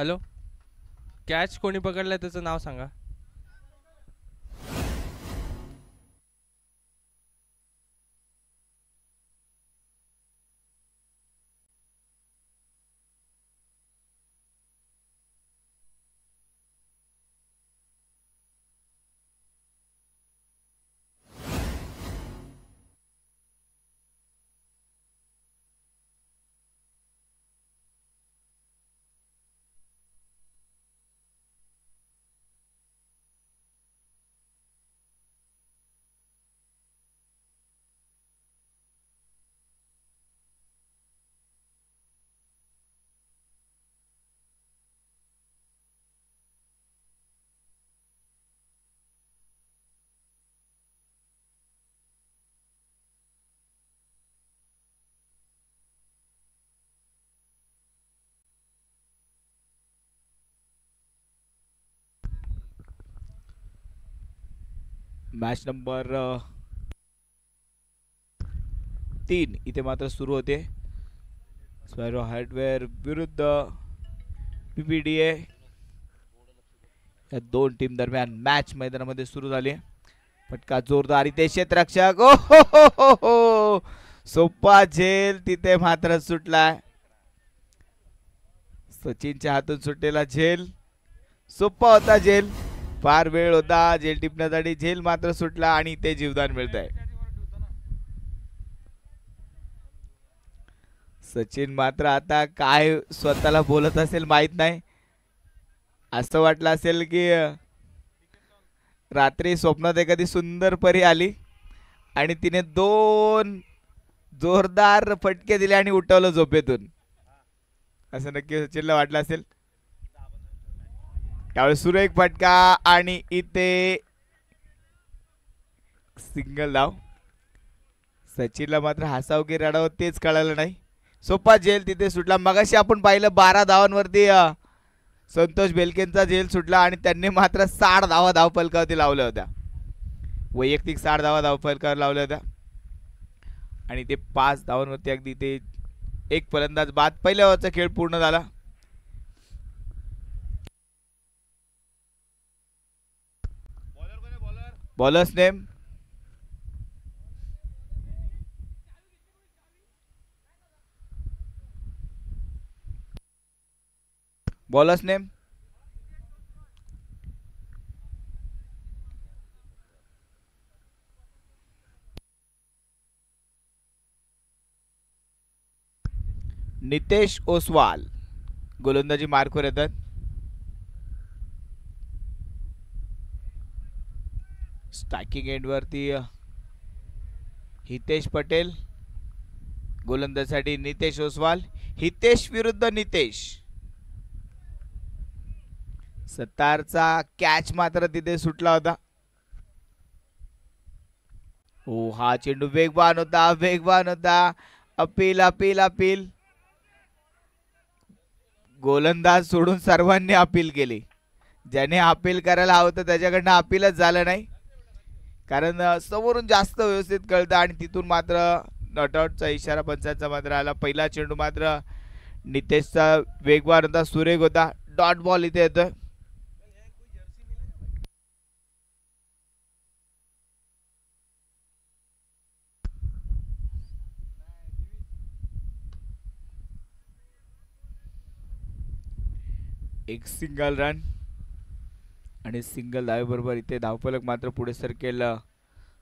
Hello, catch कोणी पकडलाय त्याचं नाव सांगा. Match number 3 इथे मात्र सुरू होते. स्पायरो हार्डवेअर विरुद्ध पीपीडीए या दोन टीम दरम्यान मॅच मैदानामध्ये सुरू झाली. फटका जोरदार इथे क्षेत्ररक्षक ओ हो सोपा झेल तिथे मात्र सुटलाय. सचिनच्या हातून सुटलेला झेल सोपा होता. झेल फार वेळ होता झेल टिपण्यासाठी. झेल मात्र सुटला आणि ते जीवदान मिळत आहे. सचिन मात्र आता काय स्वतःला बोलत असेल माहित नाही. असं वाटलं असेल की रात्री स्वप्नात एखादी सुंदर परी आली आणि तिने दोन जोरदार फटके दिले आणि उठवलं झोपेतून. असं नक्की सचिनला वाटलं असेल. त्यावेळेस सुरेख फटका आणि इथे सिंगल धाव. सचिनला मात्र हसाव की रडावं तेच कळालं नाही. सोपा झेल तिथे सुटला. मगाशी आपण पाहिलं 12 धावांवरती संतोष बेलकेंचा झेल सुटला आणि त्यांनी मात्र 60 धावा धावफलकावरती लावल्या होत्या. वैयक्तिक 60 धावा धावफलकावर लावल्या होत्या आणि ते 5 धावांवरती अगदी ते एक फलंदाज बाद. पहिल्या ओव्हरचा खेळ पूर्ण झाला. Bowlers name bowlers name Nitesh Oswal. गोलंदाजी मार्कवर येतात. स्ट्रायकिंग एंडवरती हितेश पटेल. गोलंदाजीसाठी नितेश ओसवाल. हितेश विरुद्ध नितेश. सत्तारचा कॅच मात्र तिथे सुटला होता. हो हा चेंडू वेगवान होता. वेगवान होता. Appeal appeal appeal. गोलंदाज सोडून सर्वांनी अपील केली. ज्याने अपील करायला हवं होतं त्याच्याकडनं अपीलच झालं नाही. कारण समोरून जास्त व्यवस्थित कळतं आणि तिथून मात्र नॉटआउटचा इशारा पंचांचा मात्र आला. पहिला चेंडू मात्र नितेशचा वेगवान होता. सुरेख होता. डॉट बॉल इथे येतोय. एक सिंगल रन आणि सिंगल धावेबरोबर इथे धावफलक मात्र पुढे सरकेल.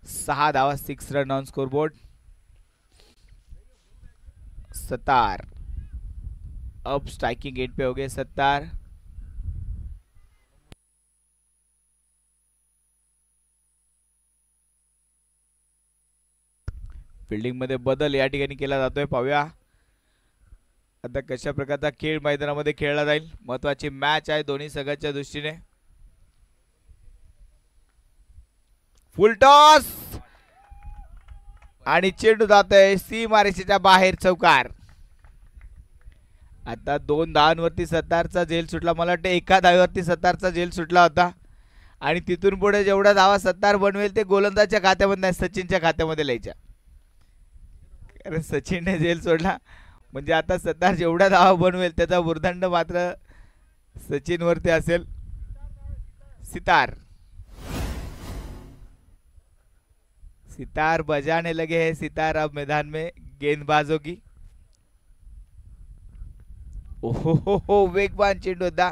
6 धावा 6 रन ऑन स्कोरबोर्ड. सत्तार अब स्ट्राइकिंग एंड पे हो गए. सत्तार फिल्डिंग मध्ये बदल या ठिकाणी केला जातोय. पाहूया आता कशा प्रकारचा खेळ मैदानामध्ये खेळला जाईल. महत्वाची मॅच आहे दोन्ही संघाच्या दृष्टीने. फुल टॉस आणि चेंडू जातोय सीमारेषेच्या बाहेर. चौकार. आता 2 धावांवरती सत्तारचा झेल सुटला. मला वाटतं एका धावेवरती सत्तारचा झेल सुटला होता आणि तिथून पुढे जेवढ्या धावा सत्तार बनवेल ते गोलंदाजच्या खात्यामध्ये नाही सचिनच्या खात्यामध्ये लिहायच्या. कारण सचिनने झेल सोडला म्हणजे आता सत्तार जेवढ्या धावा बनवेल त्याचा भुर्दंड मात्र सचिन वरती असेल सितार. सितार बजाने लगे हैं. सितार अब मैदान में गेंदबाजों की. ओहो वेगवान चेंडू होता.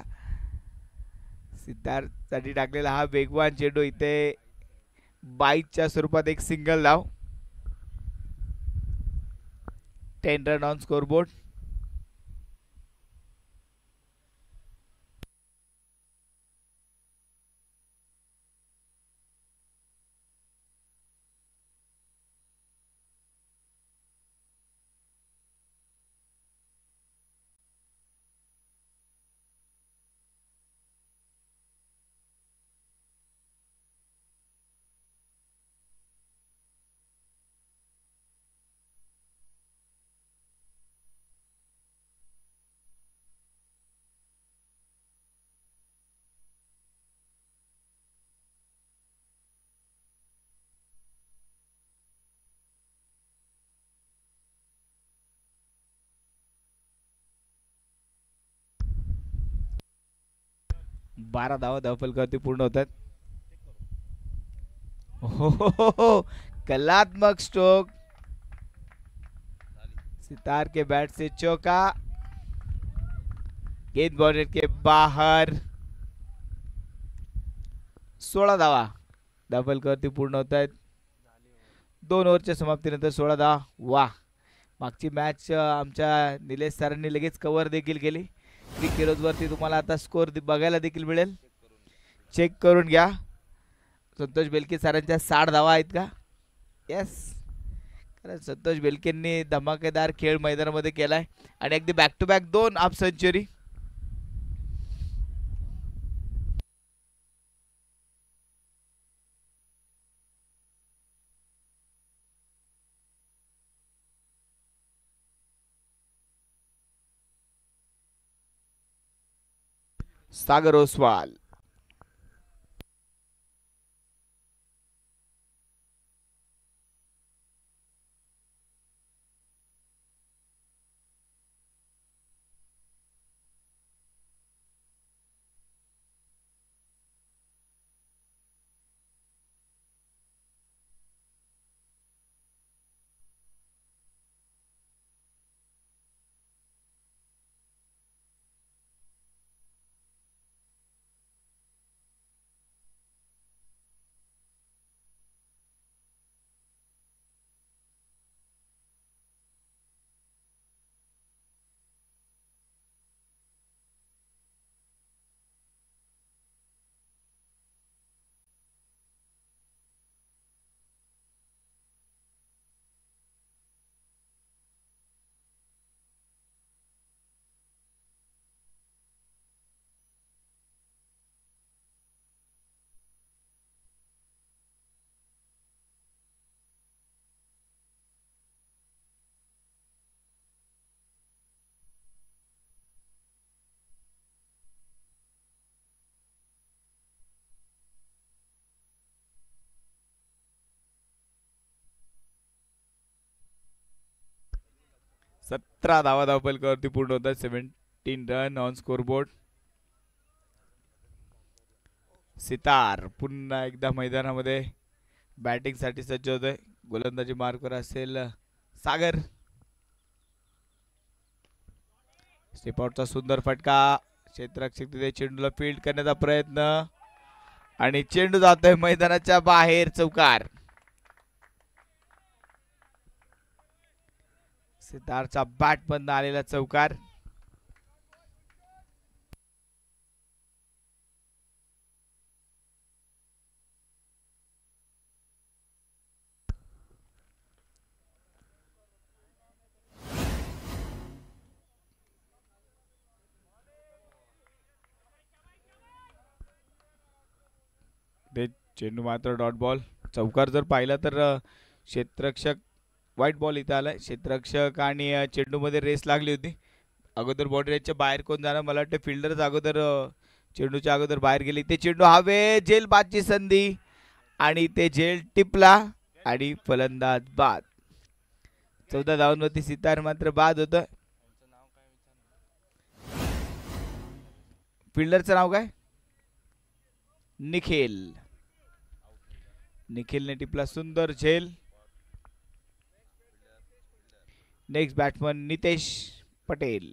सितार साठी टाकलेला हा वेगवान चेंडू इथे बाईटच्या स्वरूपात एक सिंगल धाव. 10 रन ऑन स्कोरबोर्ड. बारा धावा धावफलकावरती पूर्ण होतात. हो कलात्मक स्ट्रोक. सितार के बैट से चौका. गेंद बाउंड्री के बाहर. 16 धावा धावफलकावरती पूर्ण होत आहेत. 2 ओव्हरच्या समाप्तीनंतर 16 धावा. वा. मागची मॅच आमच्या निलेश सरांनी लगेच कव्हर देखील केली. क्रिकेट वरती तुम्हाला आता स्कोर बघायला देखील मिळेल. चेक करून घ्या. संतोष बेलके सरांच्या 60 धावा आहेत का? येस. कारण संतोष बेलकेंनी धमाकेदार खेळ मैदानामध्ये केलाय आणि अगदी back to back 2 half century. Sagar Oswal. सतरा धावा धावफलकावरती पूर्ण होतात. 17 रन ऑन स्कोरबोर्ड. सितार पुन्हा एकदा मैदानामध्ये बॅटिंग साठी सज्ज होतोय. गोलंदाजी मार्कवर असेल सागर. स्टेप आउटचा सुंदर फटका. क्षेत्ररक्षक तिथे चेंडूला फील्ड करण्याचा प्रयत्न आणि चेंडू जातोय मैदानाच्या बाहेर. चौकार. सितारचा बॅट बंद आलेला चौकार. ते चेंडू मात्र डॉट बॉल. चौकार जर पाहिला तर क्षेत्ररक्षक व्हाईट बॉल इथे आलाय. क्षेत्ररक्षक आणि चेंडू मध्ये रेस लागली होती. अगोदर बॉर्डरच्या बाहेर कोण जाणार? मला वाटतं फिल्डरच अगोदर चेंडूच्या अगोदर बाहेर गेली. ते चेंडू हवे. झेल बादची संधी आणि ते झेल टिपला आणि फलंदाज बाद. 14 धावांवरती सितार मात्र बाद होतं. फिल्डरचं नाव काय? निखिल. निखिलने टिपला सुंदर झेल. Next batsman Nitesh Patel.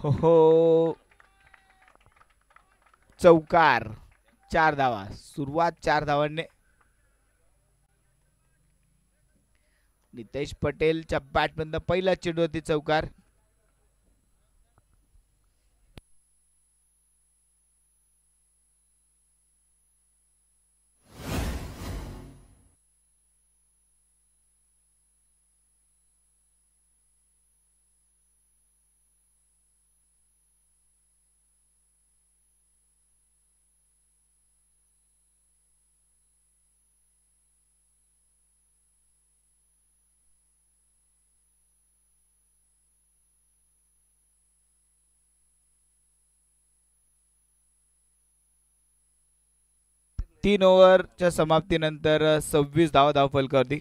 हो, चौकार. 4 धावा. सुरुवात 4 धावांनी. नितेश पटेलच्या बॅटमधनं पहिला चेंडूवरती चौकार. तीन ओव्हरच्या समाप्तीनंतर 26 धावा धावफलकावरती.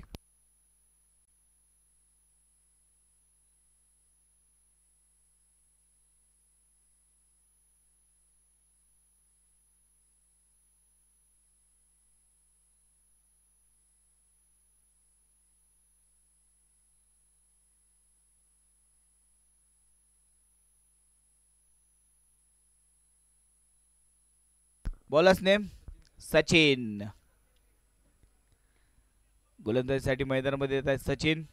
Bowlers name Sachin. गोलंदाजीसाठी मैदानामध्ये येत आहेत सचिन.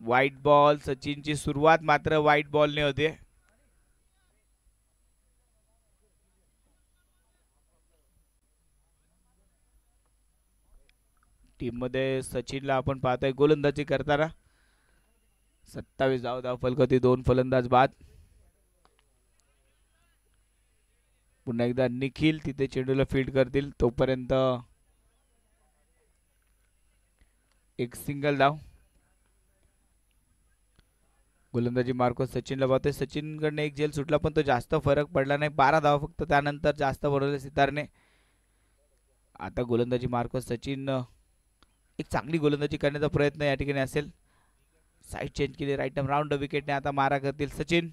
White ball. सचिनची सुरुवात मात्र व्हाईट बॉलने होते. टीम मध्ये सचिनला आपण पाहतोय गोलंदाजी करताना. 27 धावफलकावरती 2 फलंदाज बाद. पुन्हा एकदा निखिल तिथे चेंडूला फील्ड करतील. तोपर्यंत एक सिंगल धाव. गोलंदाजी मार्को सचिनला पाहतोय. सचिनकडनं एक झेल सुटला पण तो जास्त फरक पडला नाही. 12 धावा फक्त. त्यानंतर जास्त बनवले सितारने. आता गोलंदाजी मार्को सचिन एक चांगली गोलंदाजी करण्याचा प्रयत्न या ठिकाणी असेल. साइड चेंज केली. राईट आर्म राऊंड विकेटने आता मारा करतील सचिन.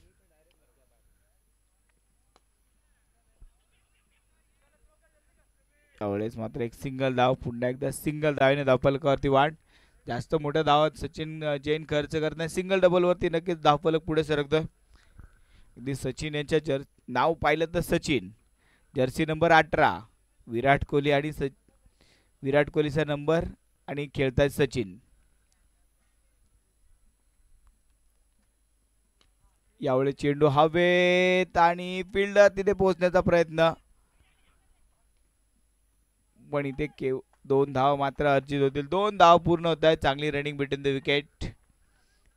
त्यावेळेस मात्र एक सिंगल धाव. पुन्हा एकदा सिंगल धावेने धावफलकावरती वाढ. जास्त मोठ्या धावात सचिन जैन खर्च करत नाही. सिंगल डबल वरती नक्कीच धावफलक पुढे सरकतोय. अगदी सचिन यांच्या नाव पाहिलं तर सचिन. जर्सी नंबर 18 विराट कोहली आणि विराट कोहलीचा नंबर आणि खेळतायत सचिन. यावेळी चेंडू हवेत आणि फिल्डर तिथे पोहोचण्याचा प्रयत्न पण इथे 2 धाव मात्र अर्जित होतील. 2 धाव पूर्ण होत आहेत. चांगली रनिंग बिटवीन द विकेट.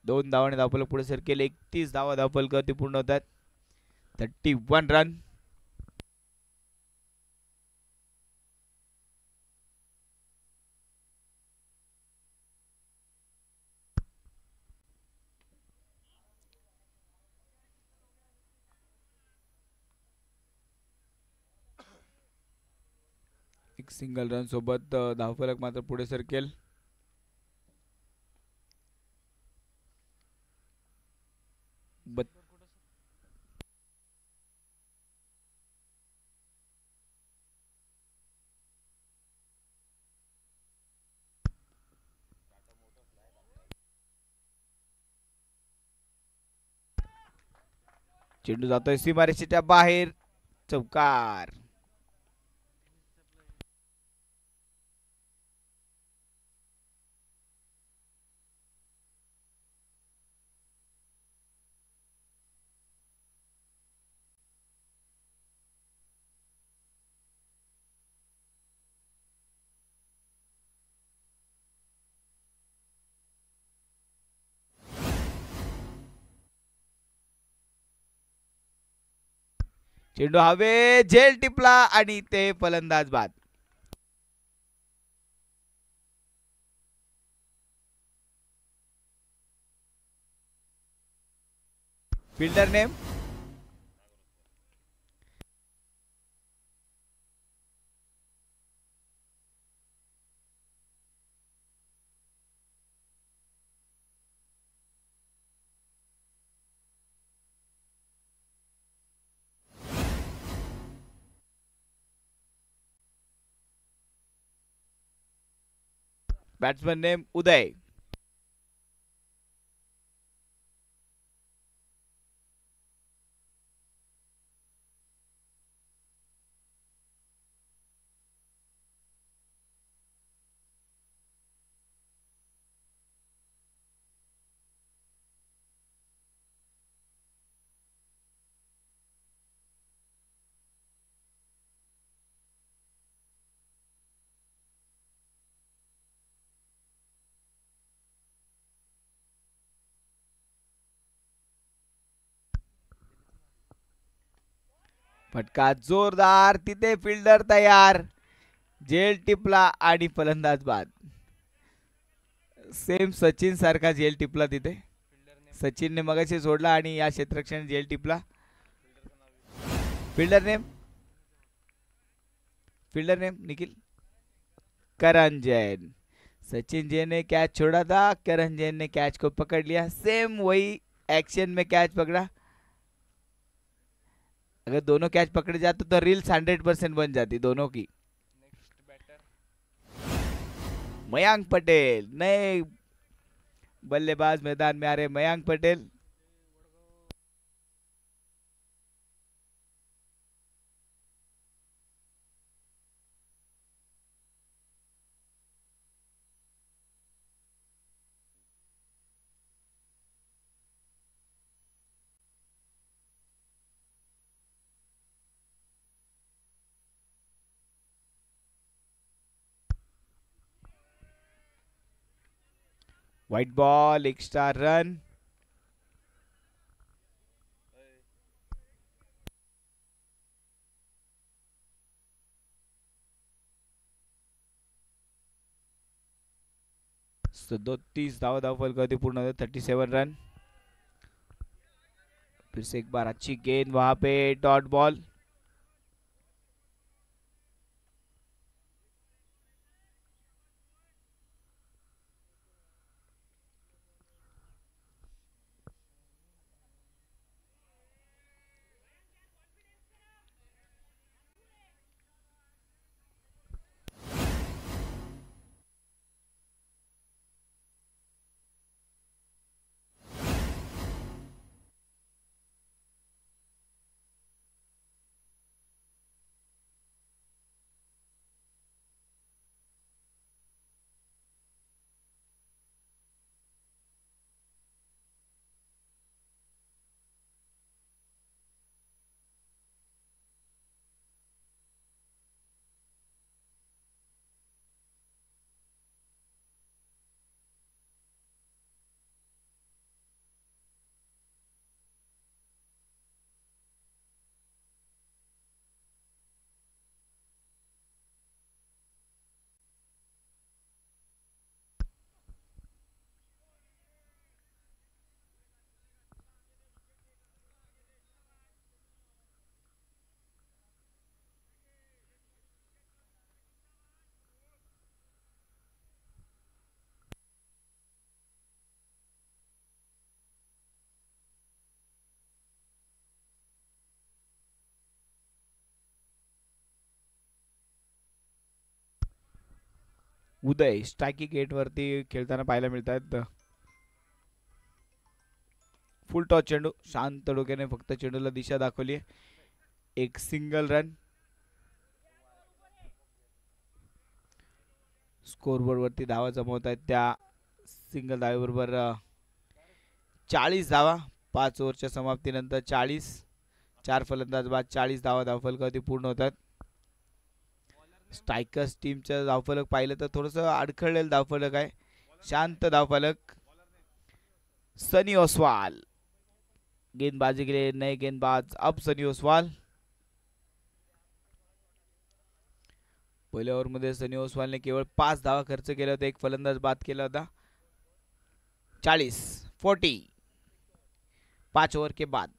2 धावाने धावफलक पुढे सरकेल. 31 धावा धावफलकावरती पूर्ण होत आहेत. 31 रन. एक सिंगल रन सोबत धावफलक मात्र पुढे सरकेल. चेंडू जातोय सीमारेषेच्या बाहेर. चौकार. चेंडू हवे, झेल टिपला आणि ते फलंदाज बाद. फिल्डर नेम बॅट्समन नेम उदय. फटका जोरदार, तिथे फिल्डर तयार. झेल टिपला आणि फलंदाज बाद. सेम सचिन सारखा झेल टिपला तिथे. सचिनने मगाशी सोडला आणि या क्षेत्ररक्षण झेल टिपला. Fielder name Nikhil. करण जैन. सचिन जैन ने कैच छोड़ा था, करण जैन ने कैच को पकड़ लिया. सेम वही एक्शन में कैच पकड़ा. अगर दोनों कैच पकड़े जाते तो रील्स 100% बन जाती दोनों की. मयांक पटेल, नए बल्लेबाज मैदान में आ रहे Mayank Patel. White ball, extra run. तो 30 धाव फलक पूर्ण 37 रन. फिर से एक बार अच्छी गेंद वहां पे, डॉट बॉल. उदय स्ट्रायकी गेट वरती खेळताना पाहायला मिळतात. फुल टॉस चेंडू, शांत डोक्याने फक्त चेंडूला दिशा दाखवली. एक सिंगल रन. स्कोरबोर्ड वरती धावा जमवत आहेत. त्या सिंगल धावेबरोबर 40 धावा 5 ओव्हरच्या समाप्तीनंतर. 40, 4 फलंदाज बाद, 40 धावा धावफलकावरती पूर्ण होतात. स्ट्रायकर्स टीमचं धावफलक पाहिलं तर थोडंसं अडखळलेलं धावफलक आहे. शांत धावफलक. सनी ओसवाल गेंदबाजी के लिए नए गेंदबाज. अब सनी ओसवाल. पहिल्या ओव्हरमध्ये सनी ओसवालने केवळ 5 धावा खर्च केला होता. एक फलंदाज बाद केला होता. 40 5 ओवर के बाद.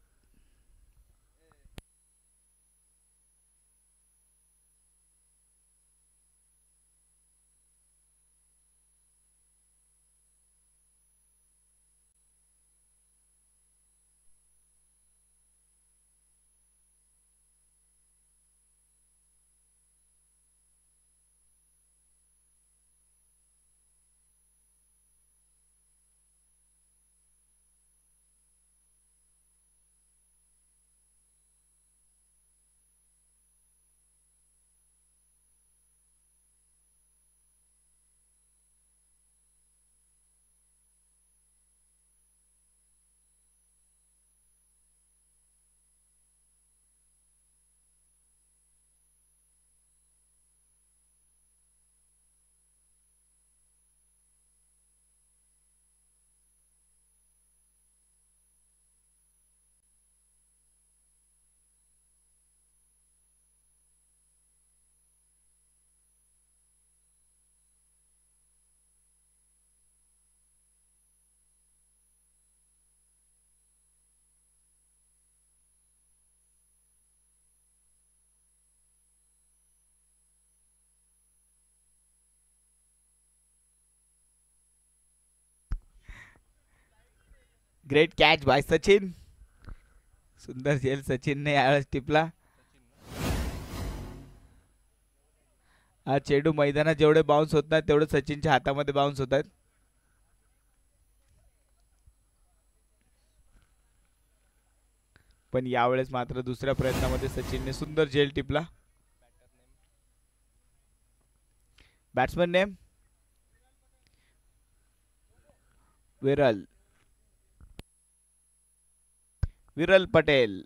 Great catch by Sachin. सुंदर झेल सचिनने यावेळेस टिपला. हा चेंडू मैदानात जेवढे बाउन्स होत नाही तेवढे सचिनच्या हातामध्ये बाउन्स होत आहेत. पण यावेळेस मात्र दुसऱ्या प्रयत्नामध्ये सचिनने सुंदर झेल टिपला. बॅट्समन नेम विरल पटेल.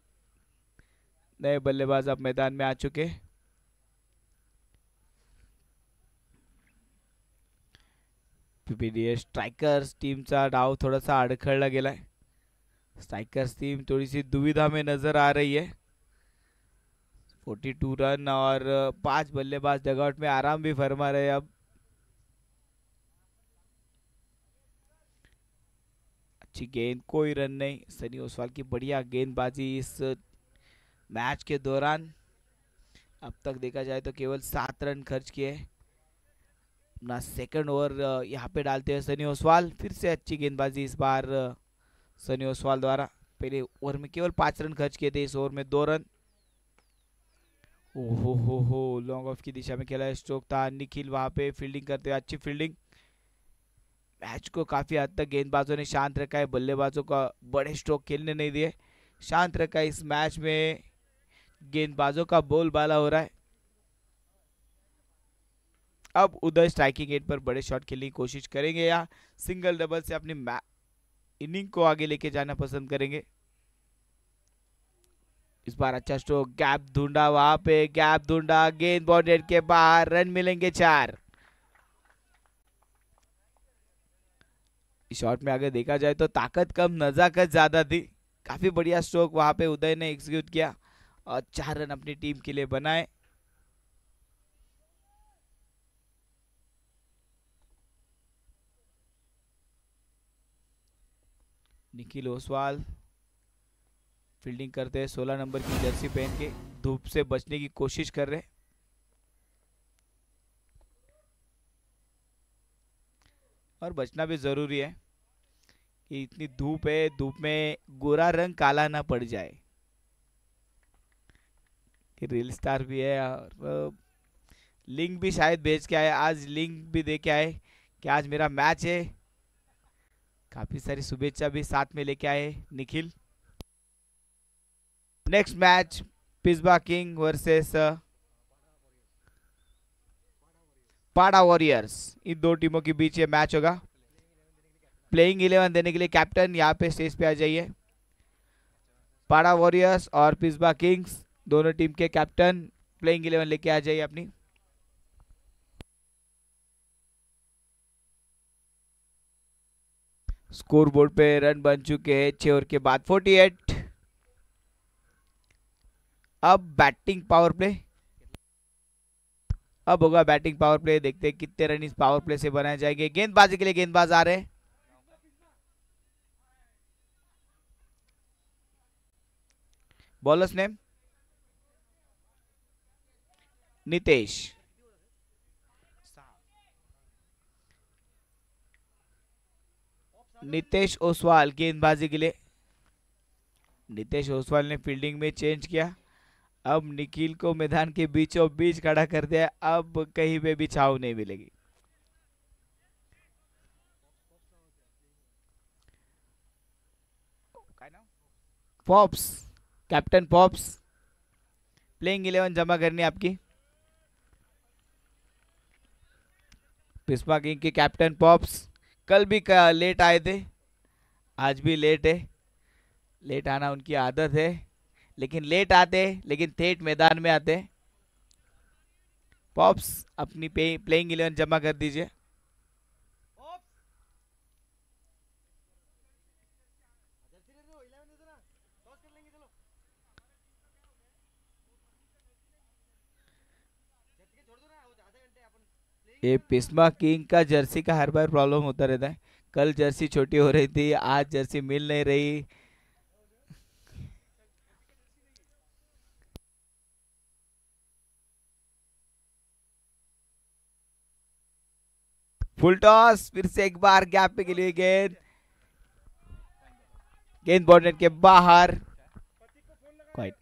नए बल्लेबाज अब मैदान में आ चुके. पीपीडीएस स्ट्राइकर्स टीमचा डाव थोडासा अडखळला गेलाय. स्ट्राइकर्स टीम थोड़ी सी दुविधा में नजर आ रही है. 42 रन और 5 बल्लेबाज डगआउट में आराम भी फरमा रहे. अब अच्छी गेंद, कोई रन नहीं. सनी ओसवाल की बढ़िया गेंदबाजी इस मैच के दौरान. अब तक देखा जाए तो केवल 7 रन खर्च किए. अपना सेकंड ओवर यहाँ पे डालते हैं सनी ओसवाल. फिर से अच्छी गेंदबाजी इस बार सनी ओसवाल द्वारा. पहले ओवर में केवल 5 रन खर्च किए थे, इस ओवर में 2 रन. ओहो हो लॉन्ग ऑफ की दिशा में खेला स्ट्रोक था. निखिल वहां पे फील्डिंग करते हुए, अच्छी फील्डिंग. मैच को काफी हद तक गेंदबाजों ने शांत रखा है. बल्लेबाजों का बड़े स्ट्रोक खेलने नहीं दिए, शांत रखा है. इस मैच में गेंदबाजों का बोलबाला हो रहा है. अब उधर स्ट्राइकिंग एंड पर बड़े शॉट खेलने की कोशिश करेंगे या सिंगल डबल से अपनी इनिंग को आगे लेके जाना पसंद करेंगे. इस बार अच्छा स्ट्रोक, गैप ढूंढा, वहां पे गैप ढूंढा, गेंद बाउंड्री के बाहर. रन मिलेंगे 4. इस शॉट में अगर देखा जाए तो ताकत कम नजाकत ज्यादा थी. काफी बढ़िया स्ट्रोक वहां पे उदय ने एग्जीक्यूट किया और 4 रन अपनी टीम के लिए बनाए. निखिल ओसवाल फील्डिंग करते हैं. 16 नंबर की जर्सी पहन के धूप से बचने की कोशिश कर रहे. और बचना भी जरूरी है कि इतनी धूप है, धूप में गोरा रंग काला ना पड़ जाए. कि रील स्टार भी है और लिंक भी शायद भेज के आए. आज लिंक भी दे के आए कि आज मेरा मैच है. काफी सारी शुभेच्छा भी साथ में लेके आए निखिल। नेक्स्ट मैच पिस्बा किंग वर्सेस पाड़ा वॉरियर्स, इन दो टीमों के बीच ये मैच होगा। प्लेइंग 11 देने के लिए कैप्टन यहाँ पे स्टेज पे आ जाइए। पाड़ा वॉरियर्स और पिस्बा किंग्स दोनों टीम के कैप्टन प्लेइंग 11 लेके आ जाइए अपनी। स्कोर बोर्ड पे रन बन चुके हैं 6 ओवर के बाद 48। अब बैटिंग पावर प्ले, अब होगा बैटिंग पावर प्ले। देखते हैं कितने रन इस पावर प्ले से बनाए जाएंगे। गेंदबाजी के लिए गेंदबाज आ रहे हैं। बॉलर्स नेम नितेश, नितेश ओसवाल गेंदबाजी के लिए। नितेश ओसवाल ने फील्डिंग में चेंज किया। अब निखिल को मैदान के बीचों बीच खड़ा कर दिया। अब कहीं पे भी छाव नहीं मिलेगी। पॉप्स, कैप्टन पॉप्स, प्लेइंग 11 जमा करनी आपकी। पिस्बा किंग के कैप्टन पॉप्स कल भी लेट आए थे, आज भी लेट है। लेट आना उनकी आदत है, लेकिन लेट आते लेकिन ठेठ मैदान में आते। पॉप्स अपनी प्लेइंग 11 जमा कर दीजिए। ये पिस्मा किंग का जर्सी का हर बार प्रॉब्लम होता रहता है। कल जर्सी छोटी हो रही थी, आज जर्सी मिल नहीं रही। फुल टॉस, फिर से एक बार गैप पे के लिए गेंद, गेंद बॉर्डर के बाहर। Quite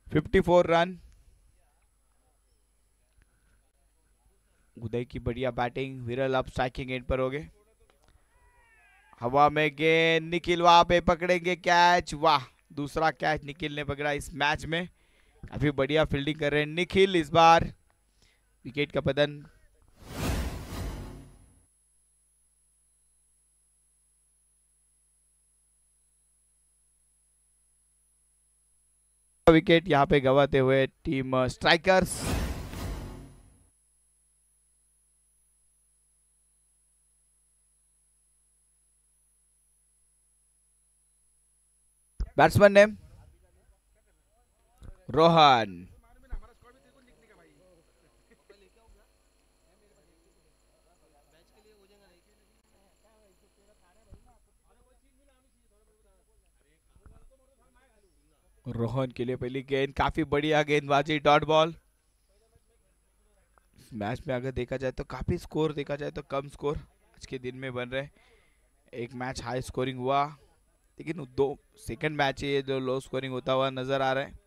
54 run. उदय की बढ़िया बैटिंग, विरल अब स्ट्राइकिंग एंड पर हो गए। हवा में गेंद, निखिल वहां पे पकड़ेंगे कैच। वाह, दूसरा कैच निखिल ने पकड़ा इस मैच में। काफी बढ़िया फील्डिंग कर रहे हैं निखिल इस बार। विकेट का पतन। विकेट यहाँ पे गवाते हुए team strikers. Batsman name Rohan. Rohan के लिए पहली गेंद, काफी बढ़िया गेंदबाजी, डॉट बॉल। मैच में अगर देखा जाए तो काफी स्कोर देखा जाए तो कम स्कोर आज के दिन में बन रहे। एक मैच हाई स्कोरिंग हुआ, लेकिन दो सेकंड मैच है जो लो स्कोरिंग होता हुआ नजर आ रहा है।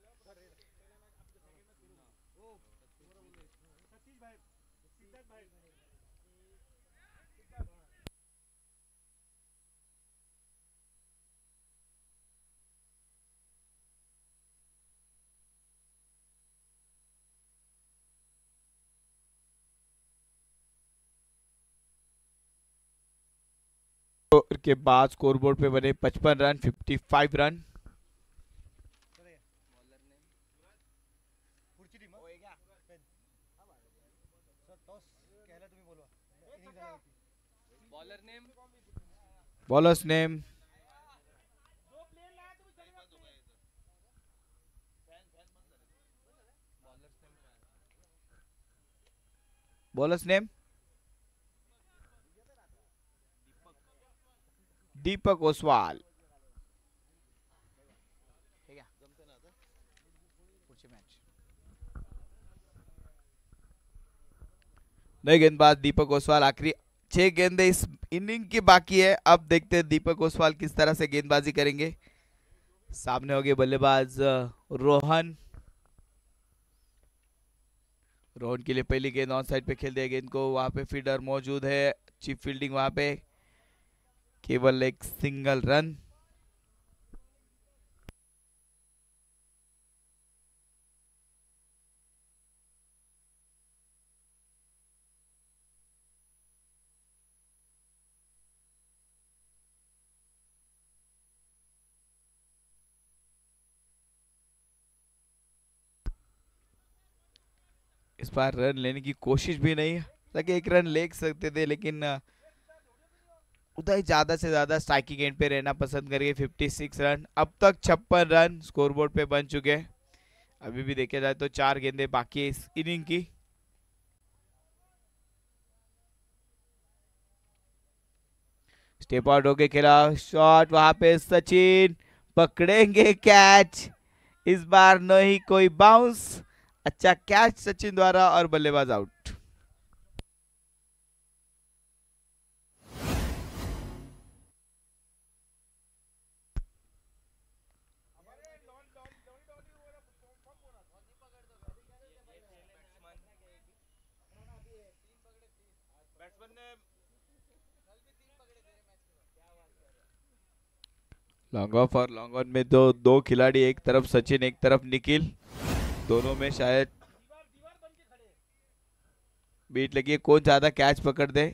के बाद स्कोरबोर्ड पे बने 55 run, 55 run. Bowlers name, bowlers name Deepak Oswal. नए गेंदबाज दीपक ओसवाल. आखिरी 6 गेंदें इस इनिंग की बाकी है. अब देखते हैं दीपक ओसवाल किस तरह से गेंदबाजी करेंगे. सामने होंगे बल्लेबाज रोहन. रोहन के लिए पहली गेंद ऑन साइड पे खेल दिया. गेंद को वहां पे फील्डर मौजूद है. चीप फील्डिंग वहां पे. केवल एक सिंगल रन. इस बार रन लेने की कोशिश भी नहीं. ताकि एक रन ले सकते थे लेकिन उदय ज्यादा से ज्यादा स्ट्राइकिंग एंड पे रहना पसंद करेंगे. 56 रन. अब तक 56 रन स्कोरबोर्ड पे बन चुके हैं. अभी भी देखा जाए तो 4 गेंदें बाकी है इस इनिंग की. स्टेप आउट होके खेला. शॉट वहां पे सचिन पकड़ेंगे कैच. इस बार नहीं कोई बाउंस. अच्छा कैच सचिन द्वारा और बल्लेबाज आउट. लॉन्ग ऑफ और लॉन्ग ऑन में तो दो खिलाड़ी, एक तरफ सचिन एक तरफ निखिल. दोनों में शायद बीट लगी है कौन ज्यादा कैच पकड़ दे.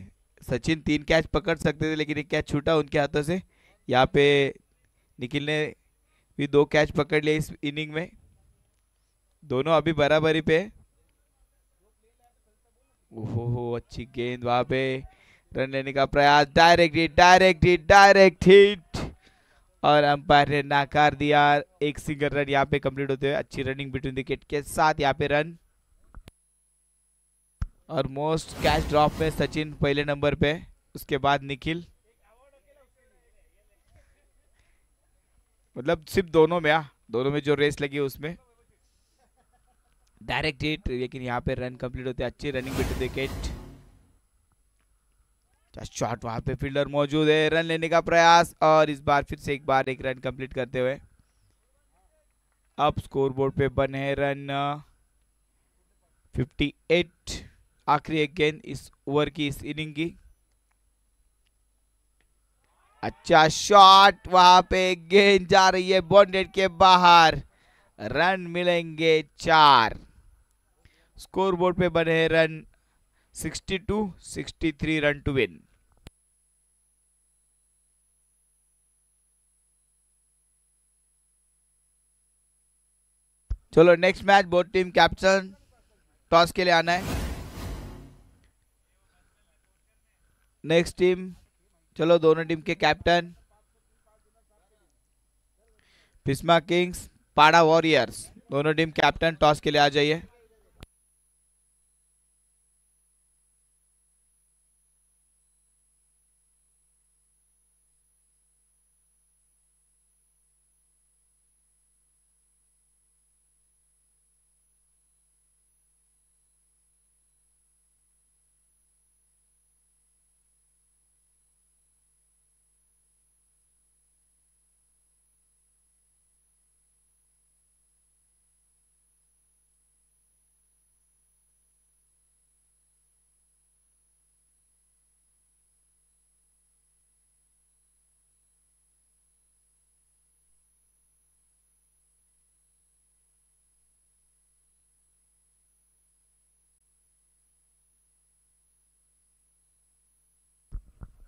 सचिन 3 कैच पकड़ सकते थे लेकिन एक कैच छूटा उनके हाथों से. यहाँ पे निखिल ने भी 2 कैच पकड़ लिए इस इनिंग में. दोनों अभी बराबरी पे. ओहो अच्छी गेंद वहां पे. रन लेने का प्रयास. Direct hit, direct hit, direct hit. और अंपायर ने नकार दिया. एक सिंगल रन यहाँ पे कंप्लीट होते हुए. अच्छी रनिंग बिटवीन विकेट के साथ यहाँ पे रन. और मोस्ट कैच ड्रॉप में सचिन पहले नंबर पे. उसके बाद निखिल. मतलब सिर्फ दोनों में दोनों में जो रेस लगी उसमें डायरेक्ट हिट. लेकिन यहाँ पे रन कंप्लीट होते. अच्छी रनिंग बिटवीन विकेट. शॉट वहां पे फील्डर मौजूद है. रन लेने का प्रयास और इस बार फिर से एक बार एक रन कंप्लीट करते हुए. अब स्कोरबोर्ड पे बने हैं रन 58. आखिरी एक गेंद इस ओवर की, इस इनिंग की. अच्छा शॉट वहां पे. गेंद जा रही है बॉन्डेड के बाहर. रन मिलेंगे 4. स्कोरबोर्ड पे बने हैं रन 62, 63 रन टू विन. चलो next match. Both team captain toss के लिए आना है. Next team. चलो दोनों टीम के कैप्टन. पिस्मा किंग्स, पाड़ा वॉरियर्स. दोनों टीम कैप्टन टॉस के लिए आ जाइए.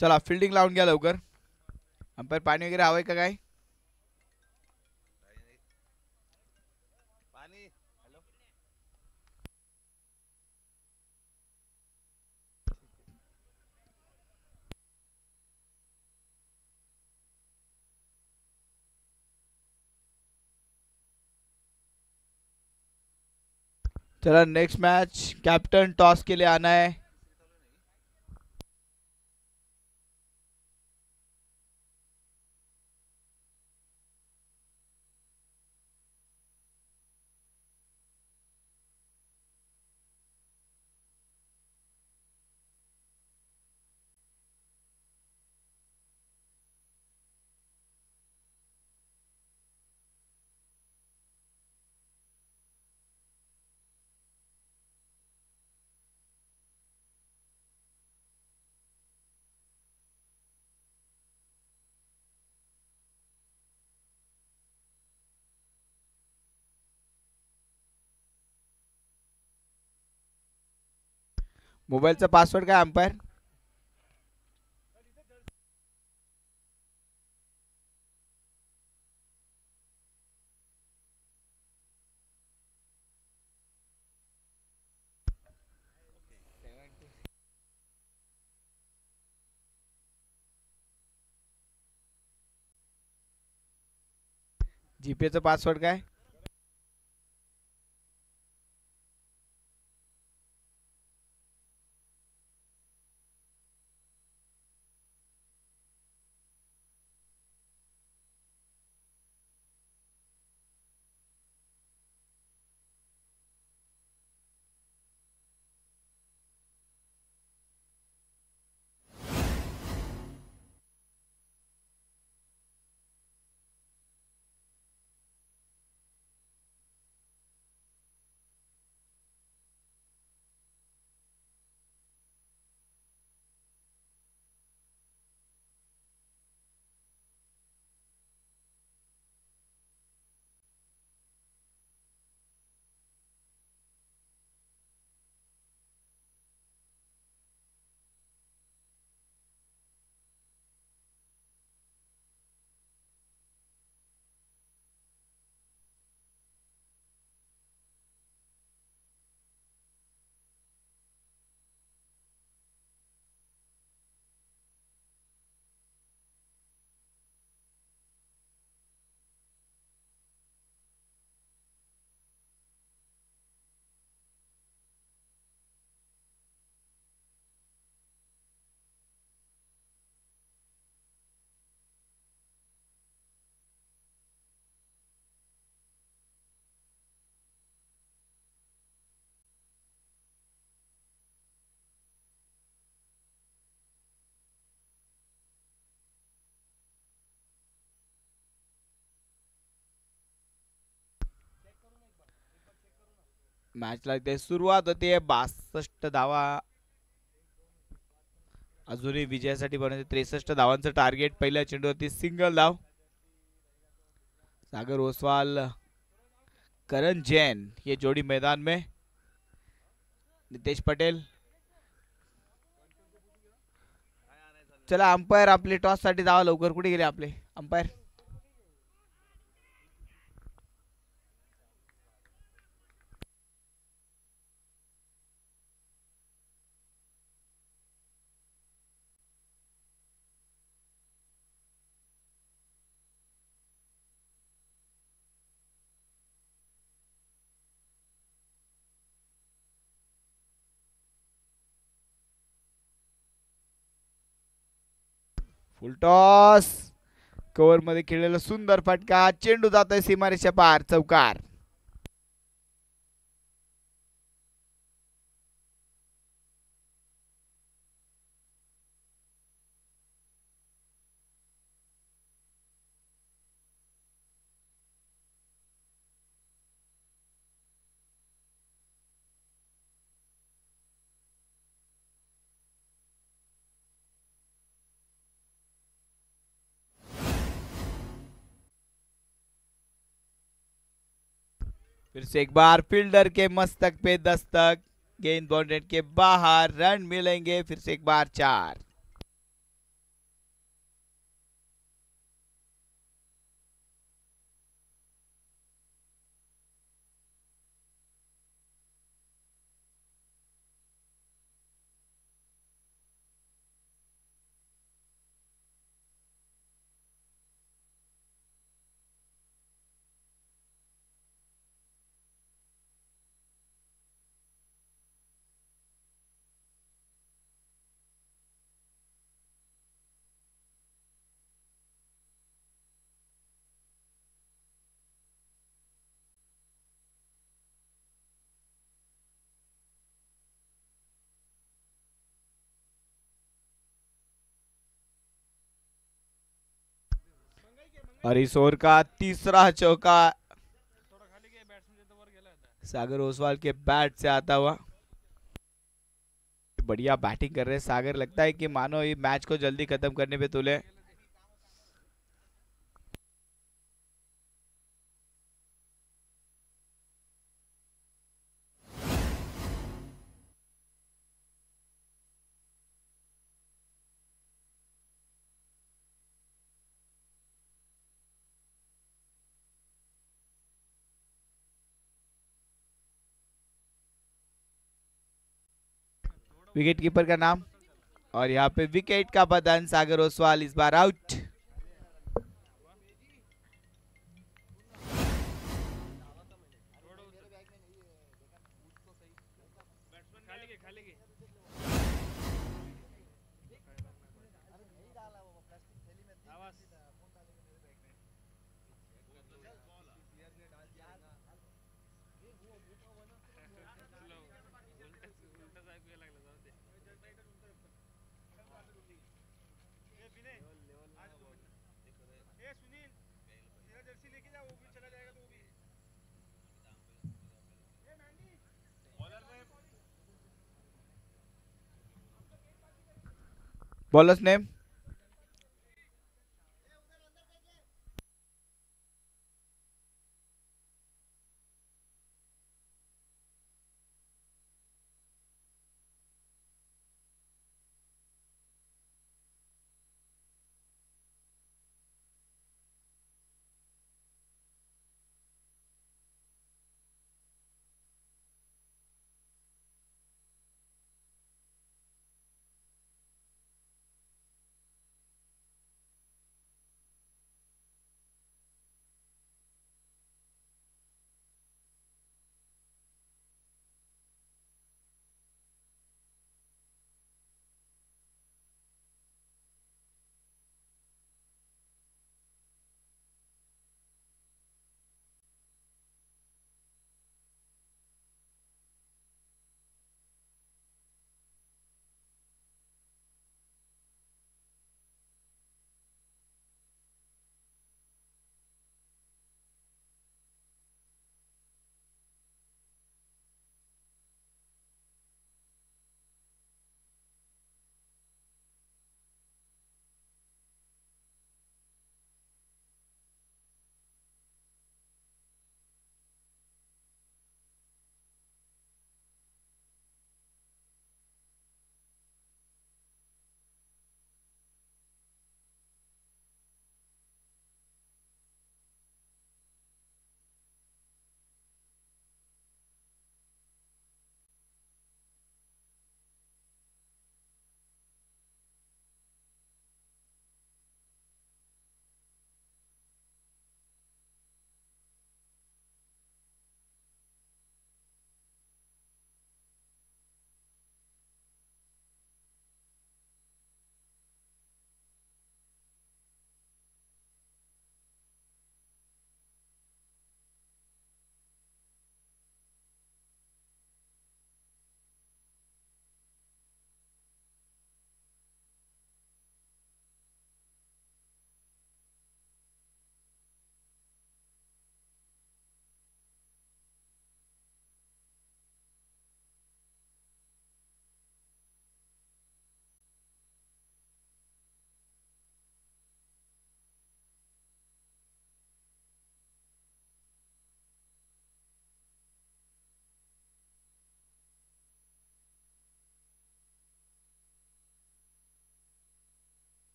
चला फिल्डिंग लावून घ्या लवकर. अंपायर पाणी वगैरे हवंय का काय. चला नेक्स्ट मैच कैप्टन टॉस के लिए आना है. मोबाईलचा पासवर्ड काय अंपायर? जीपेचा पासवर्ड काय? मॅचला इथे सुरुवात होते. 62 धावा अजूनही विजयासाठी बनवते. 63 धावांचं टार्गेट. पहिल्या चेंडूवरती सिंगल धाव. सागर ओसवाल, करण जैन ये जोड़ी मैदान में. नितेश पटेल. चला अंपायर आपले टॉस साठी धावा लवकर. कुठे गेले आपले अंपायर? Full toss. कव्हर मध्ये खेळलेला सुंदर फटका. चेंडू जातोय सीमारेषा पार. चौकार. फिर से एक बार फील्डर के मस्तक पे दस्तक. गेंद बाउंड्री के बाहर. रन मिलेंगे. फिर से एक बार 4. और इस ओवर का तीसरा चौका सागर ओसवाल के बैट से आता हुआ। बढ़िया बैटिंग कर रहे हैं सागर, लगता है कि मानो ये मैच को जल्दी खत्म करने पे तुले। विकेट कीपर का नाम और यहाँ पे विकेट का बदन, सागर ओसवाल इस बार आउट। बॉलर्स नेम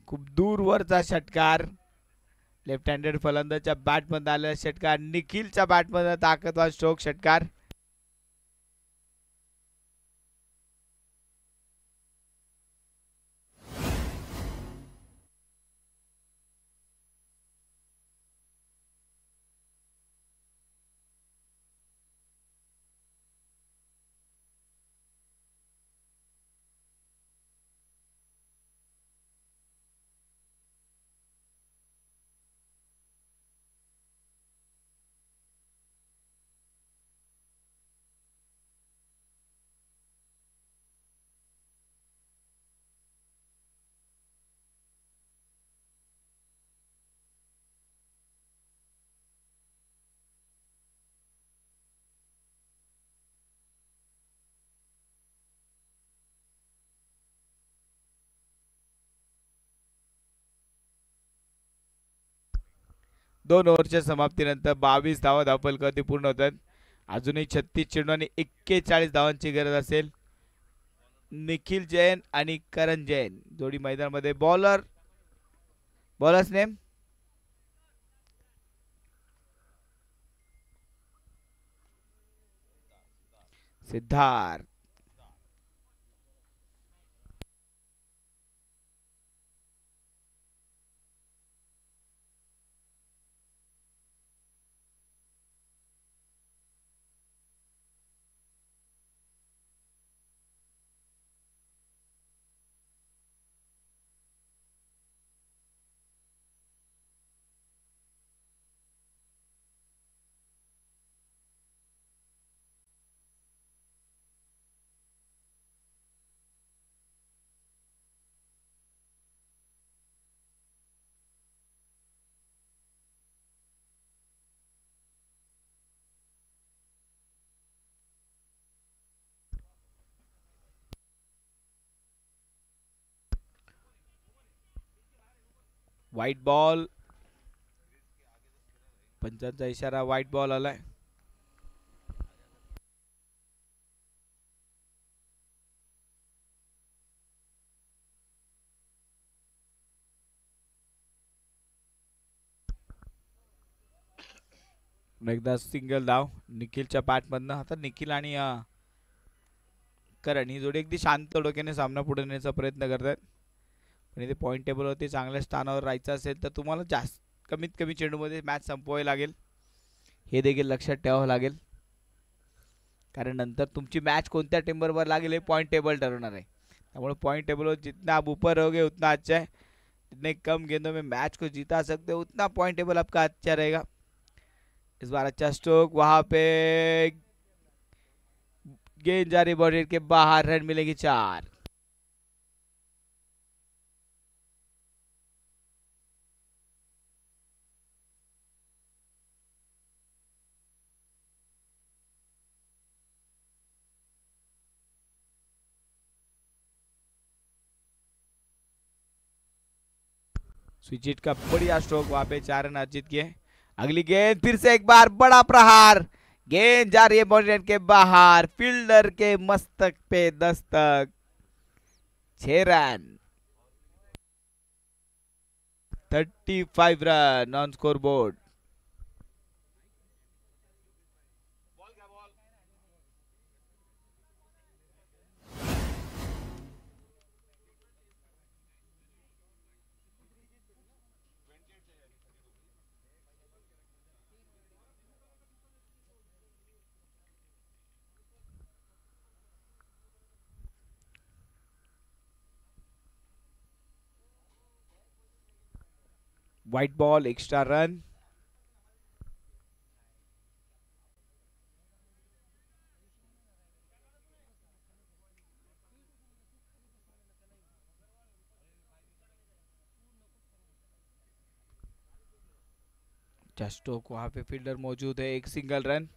खूप दूरवरचा षटकार, लेफ्ट हँडेड फलंदाजच्या बॅटमध्ये आलेला षटकार, निखिलच्या बॅटमध्ये ताकदवान स्ट्रोक षटकार। 2 ओव्हरच्या समाप्तीनंतर 22 धावा धावफलकावरती पूर्ण होतात. अजूनही 36 चेंडू आणि 41 धावांची गरज असेल. निखिल जैन आणि करण जैन जोडी मैदानामध्ये. Bowlers name Siddharth. White ball. पंचांचा इशारा. व्हाईट बॉल आलाय. एकदा सिंगल धाव निखिलच्या बॅटमधनं. आता निखिल आणि करण ही जोडी अगदी शांत डोक्याने सामना पुढे नेण्याचा प्रयत्न करतात. पण इथे पॉईंट टेबलवरती चांगल्या स्थानावर राहायचं असेल तर तुम्हाला जास्त कमीत कमी चेंडूमध्ये मॅच संपवावी लागेल. हे देखील लक्षात ठेवावं लागेल, कारण नंतर तुमची मॅच कोणत्या टेम्बरवर लागेल हे पॉईंट टेबल ठरवणार आहे. त्यामुळे पॉईंट टेबल जितना आप ऊपर रहोगे उतना अच्छा है. जितने कम गेंदों में मैच को जीता सकते हो उतना पॉइंट टेबल आपका अच्छा रहेगा. इस बार अच्छा स्ट्रोक. वहां पे गेंद जा रही बाउंड्री के बाहर. रन मिलेगी 4. स्विचिट का बढ़िया स्ट्रोक. वहां पे 4 रन अर्जित किए. अगली गेंद फिर से एक बार बड़ा प्रहार. गेंद जा रही है बाउंड्री के बाहर. फील्डर के मस्तक पे दस्तक. 6 run. 35 run on score board. White ball. Extra run. Stokes वहां पे फील्डर मौजूद है. एक सिंगल रन.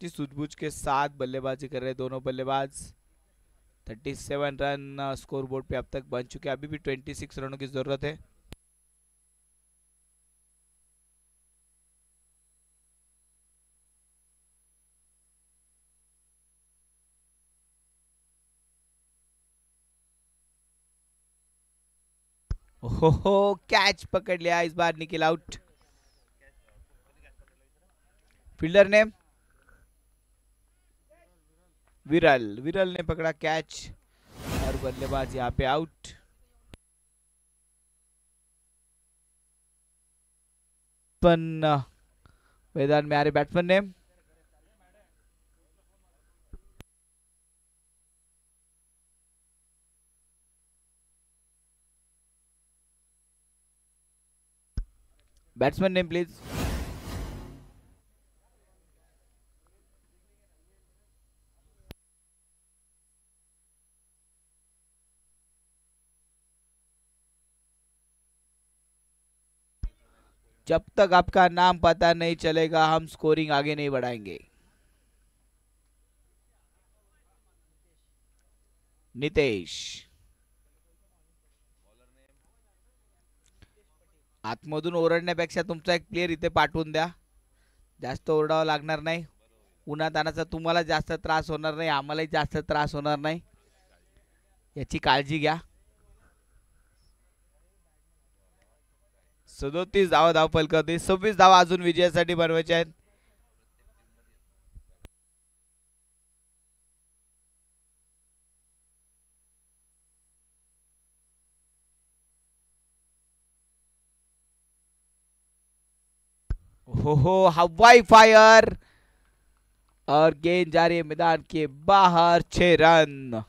जिस सूझबूझ के साथ बल्लेबाजी कर रहे दोनों बल्लेबाज. 37 रन स्कोर बोर्ड पे अब तक बन चुके. अभी भी 26 रनों की जरूरत है. ओहो, कैच पकड़ लिया. इस बार निखिल आउट. फील्डर नेम विरल. विरल ने पकड़ा कैच और बल्लेबाज यहाँ पे आउट. मैदान में आ रहे batsman name batsman name please. जब तक आपका नाम पता नहीं चलेगा हम स्कोरिंग आगे नहीं बढ़ाएंगे. नितेश. आतमधून ओरडण्यापेक्षा तुमचा एक प्लेयर इथे पाठवून द्या. जास्त ओरडावं लागणार नाही. उन्हातानाचा तुम्हाला जास्त त्रास होणार नाही, आम्हालाही जास्त त्रास होणार नाही, याची काळजी घ्या. 37 धावा धाव फलकावते. 26 धावा अजून विजयासाठी बनवायचे आहेत. हो हवाई फायर और गेंद जा रही है मैदान के बाहर. 6 रन.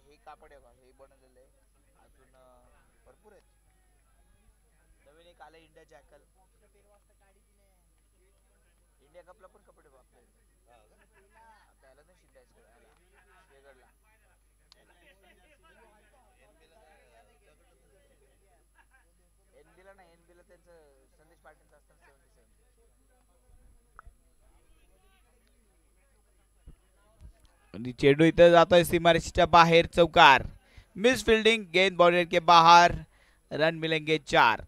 हे कापड आहे का हे बनवलेलं आहे. अजून भरपूर आहेत. नवीन एक आलं इंडिया जॅकल. इंडिया कपला पण कपडे आपल्याला त्याला नाही शिकायचं वेगळला. एनबीला नाही, एनबीला त्यांचं संदेश पाटीलचं असतं 77. आणि चेंडू इथं जातोय सीमारेषेच्या बाहेर. चौकार. Miss fielding. गेंद बाउंड्री के बाहर. रन मिलेंगे 4.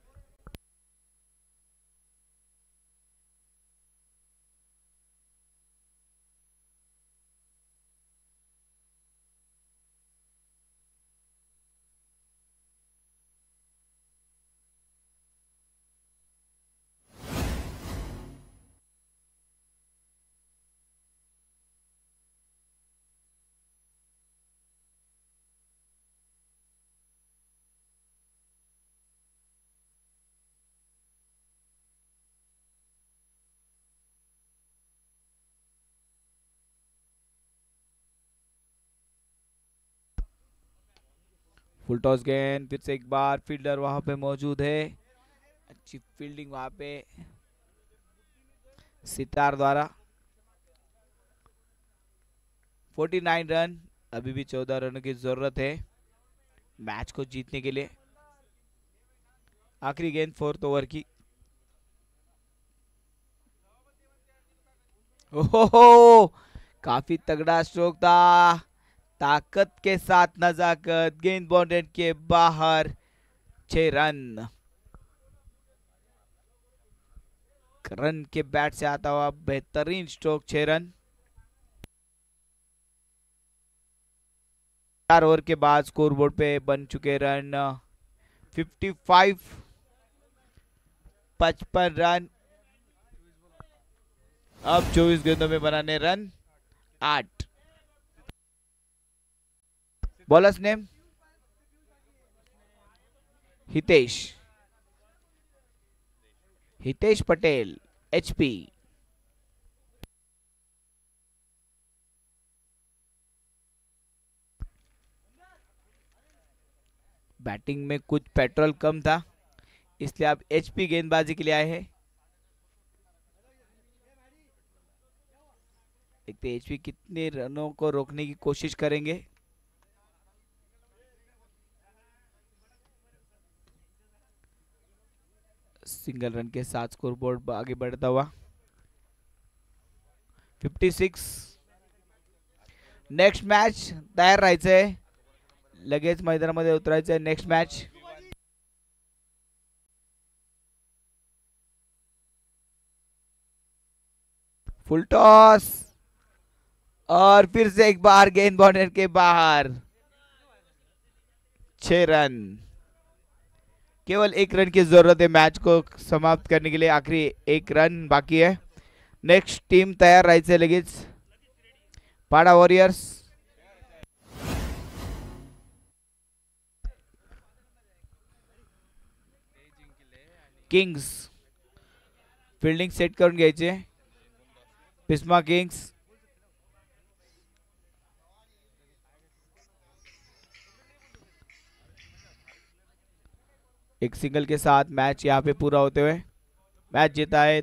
फुल टॉस गेंद. फिर से एक बार फील्डर वहां पे मौजूद है. अच्छी फील्डिंग वहां पे सितार द्वारा. 49 रन. अभी भी 14 रनों की जरूरत है मैच को जीतने के लिए. आखिरी गेंद 4th ओवर की. ओहो काफी तगड़ा स्ट्रोक था. ताकत के साथ नजाकत. गेंद बाउंड्री के बाहर. 6 रन. रन के बैट से आता हुआ बेहतरीन स्ट्रोक. 6 रन. 4 ओवर के बाद स्कोरबोर्ड पे बन चुके रन 55. 55 रन. अब 24 गेंदों में बनाने run 8. Bowlers name Hitesh. Hitesh Patel HP. Batting में कुछ पेट्रोल कम था इसलिए आप HP गेंदबाजी के लिए आए हैं. देखते HP कितने रनों को रोकने की कोशिश करेंगे. सिंगल रन के साथ स्कोरबोर्ड आगे बढ़ता हुआ. 56. नेक्स्ट मॅच तयार राहायचंय. लगेच मैदानामध्ये उतरायचंय. Next match. फुल टॉस और फिर से एक बार गेंद बाउंड्री के बाहर. 6 रन. केवल 1 रन की जरूरत है मैच को समाप्त करने के लिए. आखिरी 1 रन बाकी है. नेक्स्ट टीम तयार राहायचंय लगेच. पाडा वॉरियर्स. किंग्स. फील्डिंग सेट करून घ्यायचे. पिस्मा किंग्स. एक सिंगल के साथ मैच यहाँ पे पूरा होते हुए. मैच जीता है